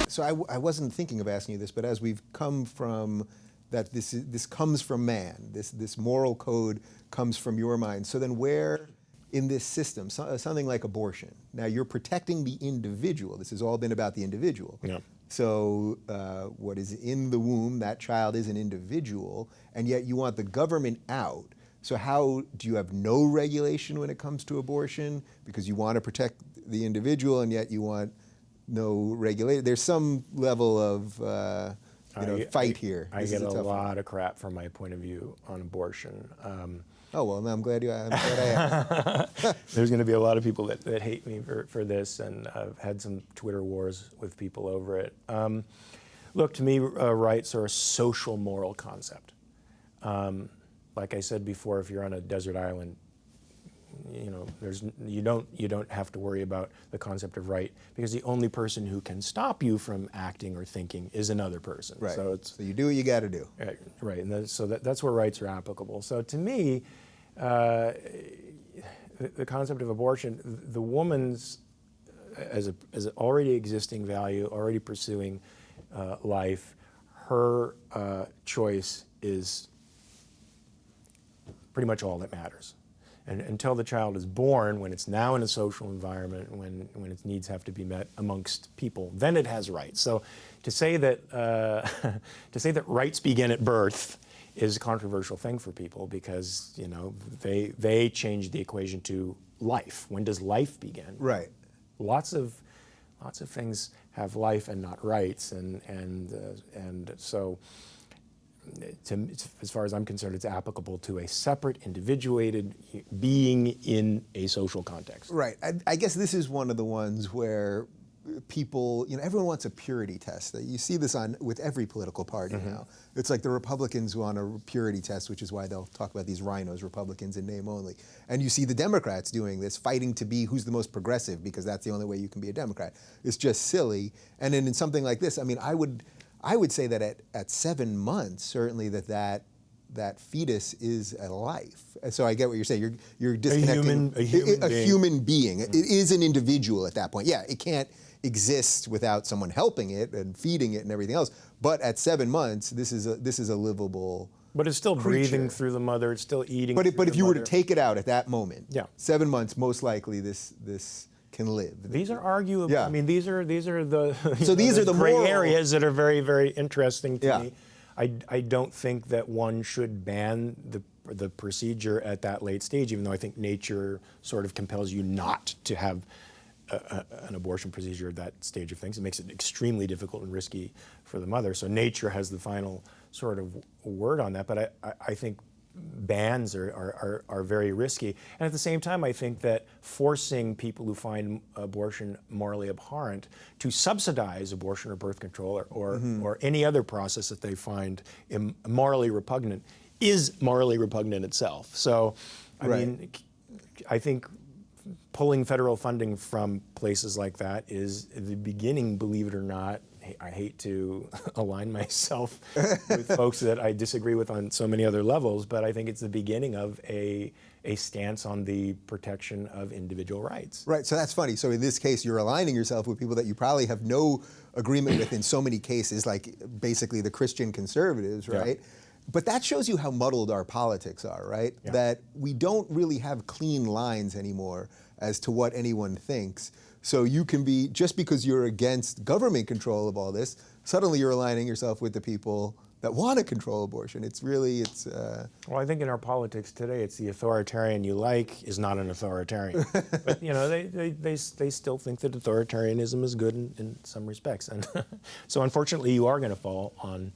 So I wasn't thinking of asking you this, but as we've come from that, this comes from man. This moral code comes from your mind. So then, where in this system, something like abortion? Now you're protecting the individual. This has all been about the individual. Yeah. So what is in the womb, that child is an individual, and yet you want the government out. So how do you have no regulation when it comes to abortion because you want to protect the individual, and yet you want no regulation? There's some level of fight here. I get a lot of crap from my point of view on abortion. Oh, well, I'm glad I am. There's going to be a lot of people that hate me for this, and I've had some Twitter wars with people over it. Look, to me, rights are a social moral concept. Like I said before, if you're on a desert island, you don't have to worry about the concept of right, because the only person who can stop you from acting or thinking is another person. Right. So you do what you got to do. Right, and that's where rights are applicable. So to me, the concept of abortion, the woman's as an already existing value, already pursuing life, her choice is pretty much all that matters. And until the child is born, when it's now in a social environment, when its needs have to be met amongst people, then it has rights. So to say that rights begin at birth is a controversial thing for people, because they change the equation to life. When does life begin? Right. Lots of things have life and not rights, and so. As far as I'm concerned, it's applicable to a separate, individuated being in a social context. Right. I guess this is one of the ones where people, everyone wants a purity test. You see this with every political party now. It's like the Republicans want a purity test, which is why they'll talk about these rhinos, Republicans in name only. And you see the Democrats doing this, fighting to be who's the most progressive, because that's the only way you can be a Democrat. It's just silly. And then in something like this, I would say that at 7 months, certainly that fetus is a life. So I get what you're saying. You're disconnecting a human being. It is an individual at that point. Yeah, it can't exist without someone helping it and feeding it and everything else. But at 7 months, this is a livable. But it's still creature. Breathing through the mother. It's still eating. But if you were to take it out at that moment, yeah. 7 months, most likely this can live. These are arguable. Yeah. I mean, these are the these are the gray moral areas that are very, very interesting to yeah. me. I don't think that one should ban the procedure at that late stage, even though I think nature sort of compels you not to have an abortion procedure at that stage of things. It makes it extremely difficult and risky for the mother. So nature has the final sort of word on that. But I think bans are very risky. And at the same time, I think that forcing people who find abortion morally abhorrent to subsidize abortion or birth control or any other process that they find morally repugnant is morally repugnant itself. So, I mean, I think pulling federal funding from places like that is the beginning, believe it or not. I hate to align myself with folks that I disagree with on so many other levels, but I think it's the beginning of a stance on the protection of individual rights. Right, so that's funny. So in this case, you're aligning yourself with people that you probably have no agreement with in so many cases, like basically the Christian conservatives, right? Yeah. But that shows you how muddled our politics are, right? Yeah. That we don't really have clean lines anymore as to what anyone thinks. So you can be, just because you're against government control of all this, suddenly you're aligning yourself with the people that want to control abortion. Well, I think in our politics today, it's the authoritarian you like is not an authoritarian. But they still think that authoritarianism is good in some respects. And so unfortunately, you are going to fall on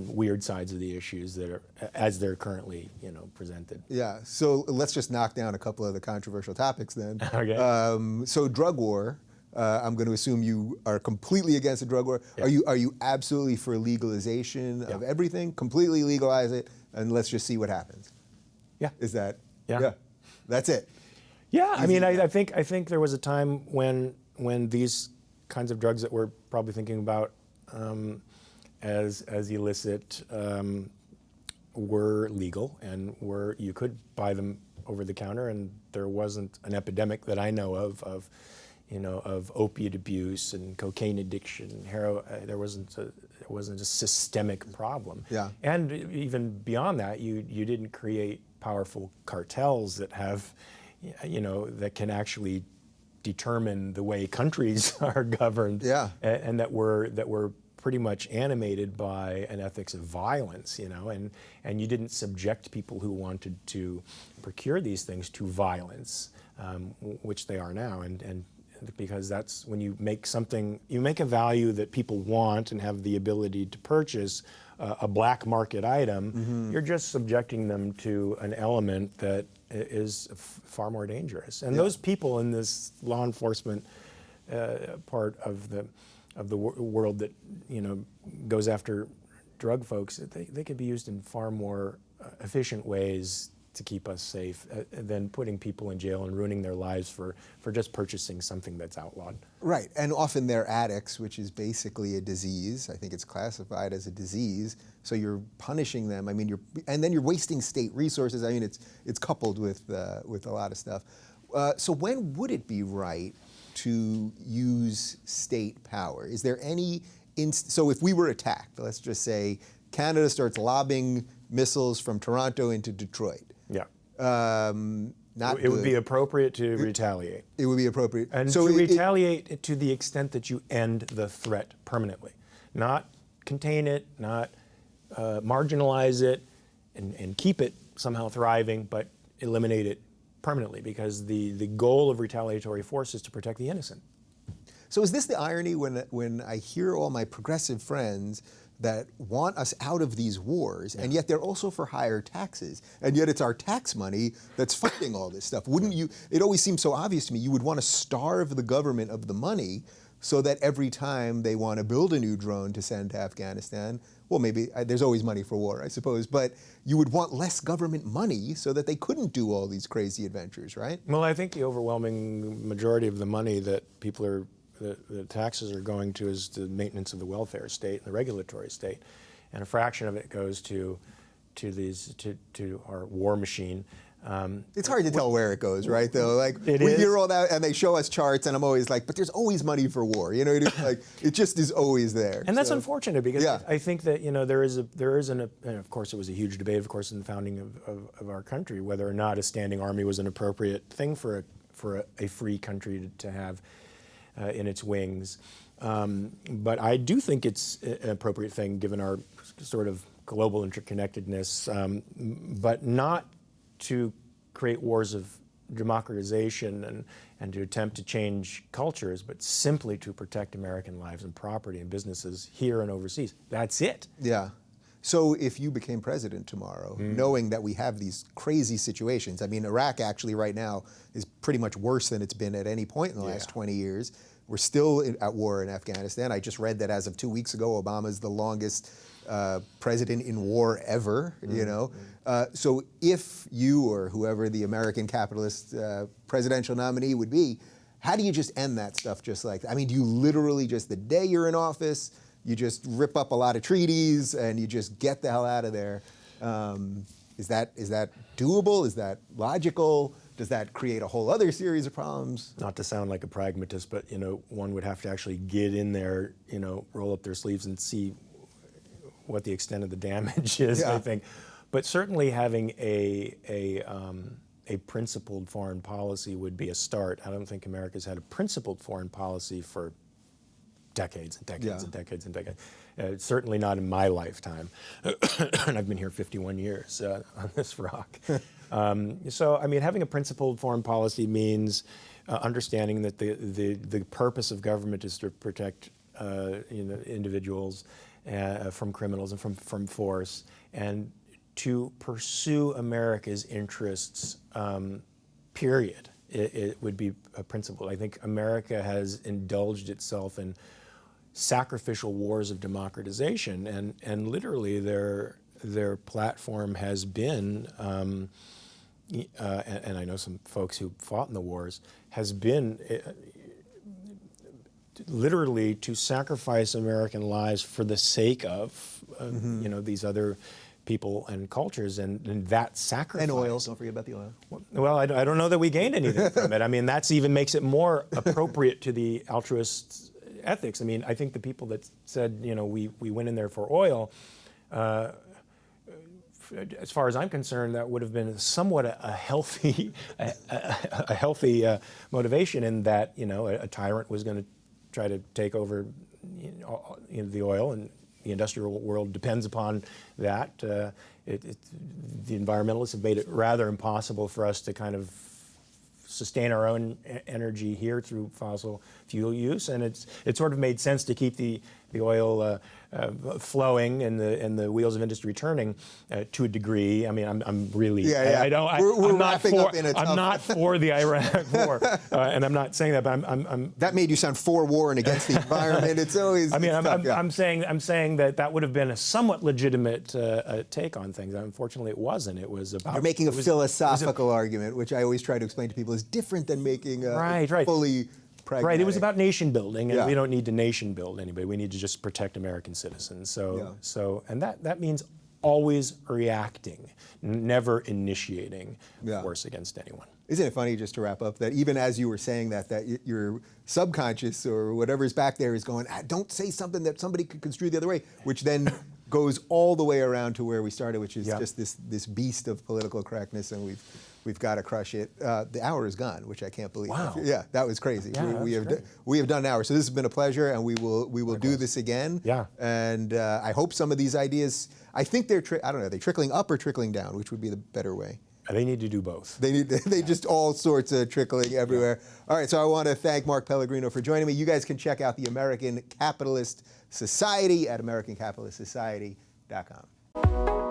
weird sides of the issues that are as they're currently presented. Yeah. So let's just knock down a couple of the controversial topics then. Okay. So drug war. I'm going to assume you are completely against the drug war. Yeah. Are you absolutely for legalization of everything? Completely legalize it, and let's just see what happens. Yeah. Is that? Yeah. That's it. Yeah. I mean, I think there was a time when these kinds of drugs that we're probably thinking about as illicit were legal and you could buy them over the counter, and there wasn't an epidemic that I know of of opiate abuse and cocaine addiction, heroin. There wasn't a systemic problem. Yeah. And even beyond that, you didn't create powerful cartels that have, that can actually determine the way countries are governed. Yeah. And that were pretty much animated by an ethics of violence, and you didn't subject people who wanted to procure these things to violence, which they are now, and because that's when you make a value that people want and have the ability to purchase, a black market item, you're just subjecting them to an element that is far more dangerous. And those people in this law enforcement part of the world that goes after drug folks, they could be used in far more efficient ways to keep us safe than putting people in jail and ruining their lives for just purchasing something that's outlawed. Right, and often they're addicts, which is basically a disease. I think it's classified as a disease. So you're punishing them. I mean, and then you're wasting state resources. I mean, it's coupled with a lot of stuff. So when would it be right to use state power? Is there any so if we were attacked, let's just say Canada starts lobbing missiles from Toronto into Detroit. Yeah. It would be appropriate to retaliate. It would be appropriate. And so to retaliate to the extent that you end the threat permanently. Not contain it, not marginalize it, and keep it somehow thriving, but eliminate it permanently, because the goal of retaliatory force is to protect the innocent. So is this the irony when I hear all my progressive friends that want us out of these wars, and yet they're also for higher taxes, and yet it's our tax money that's funding all this stuff? Wouldn't you, it always seems so obvious to me, you would want to starve the government of the money so that every time they want to build a new drone to send to Afghanistan, well, maybe there's always money for war, I suppose, but you would want less government money so that they couldn't do all these crazy adventures, right? Well, I think the overwhelming majority of the money that the taxes are going to is the maintenance of the welfare state and the regulatory state, and a fraction of it goes to our war machine. It's hard to tell where it goes, right? Though, like we is. hear all that, and they show us charts, and I'm always like, but there's always money for war. Like it just is always there. And that's unfortunate, because Yeah. I think that and of course it was a huge debate, of course, in the founding of our country, whether or not a standing army was an appropriate thing for a free country to have in its wings. But I do think it's an appropriate thing given our sort of global interconnectedness, but not to create wars of democratization and to attempt to change cultures, but simply to protect American lives and property and businesses here and overseas. That's it. Yeah. So if you became president tomorrow, knowing that we have these crazy situations, I mean, Iraq actually right now is pretty much worse than it's been at any point in the last 20 years. We're still at war in Afghanistan. I just read that as of 2 weeks ago, Obama's the longest president in war ever, So if you or whoever the American capitalist presidential nominee would be, how do you just end that stuff just like that? I mean, do you literally just the day you're in office, you just rip up a lot of treaties and you just get the hell out of there? Is that doable? Is that logical? Does that create a whole other series of problems? Not to sound like a pragmatist, but one would have to actually get in there, roll up their sleeves and see what the extent of the damage is. I think, but certainly having a principled foreign policy would be a start. I don't think America's had a principled foreign policy for decades and decades and decades and decades. Certainly not in my lifetime, and I've been here 51 years on this rock. So, I mean, having a principled foreign policy means understanding that the purpose of government is to protect individuals from criminals and from force, and to pursue America's interests, period. It would be a principle. I think America has indulged itself in sacrificial wars of democratization, and literally their platform has been, and I know some folks who fought in the wars, has been literally to sacrifice American lives for the sake of these other people and cultures, and that sacrifice. And oil. Don't forget about the oil. Well, I don't know that we gained anything from it. I mean, that's even makes it more appropriate to the altruist ethics. I mean, I think the people that said, we went in there for oil, as far as I'm concerned, that would have been somewhat a healthy, a healthy motivation, in that a tyrant was going to try to take over the oil, and the industrial world depends upon that. The environmentalists have made it rather impossible for us to kind of sustain our own energy here through fossil fuel use, and it sort of made sense to keep the oil flowing and the wheels of industry turning to a degree. I mean, I'm really We're wrapping up in a tough... I'm not for the Iraq War, and I'm not saying that, but I'm that made you sound for war and against the environment. It's always. I mean, I'm saying that would have been a somewhat legitimate take on things. Unfortunately, it wasn't. It was about. You're making a philosophical argument, which I always try to explain to people is different than making a fully pragmatic. Right. It was about nation building, and we don't need to nation build anybody. We need to just protect American citizens. And that means always reacting, never initiating force against anyone. Isn't it funny, just to wrap up, that even as you were saying that your subconscious or whatever's back there is going, don't say something that somebody could construe the other way, which then goes all the way around to where we started, which is just this beast of political correctness, and we've got to crush it. The hour is gone, which I can't believe. Wow. Yeah, that was crazy. Yeah, we have done an hour, so this has been a pleasure, and we will do this again. Yeah. And I hope some of these ideas, I think they're I don't know, are they trickling up or trickling down, which would be the better way? They need to do both. They just all sorts of trickling everywhere. All right, so I want to thank Mark Pellegrino for joining me. You guys can check out the American Capitalist Society at AmericanCapitalistSociety.com.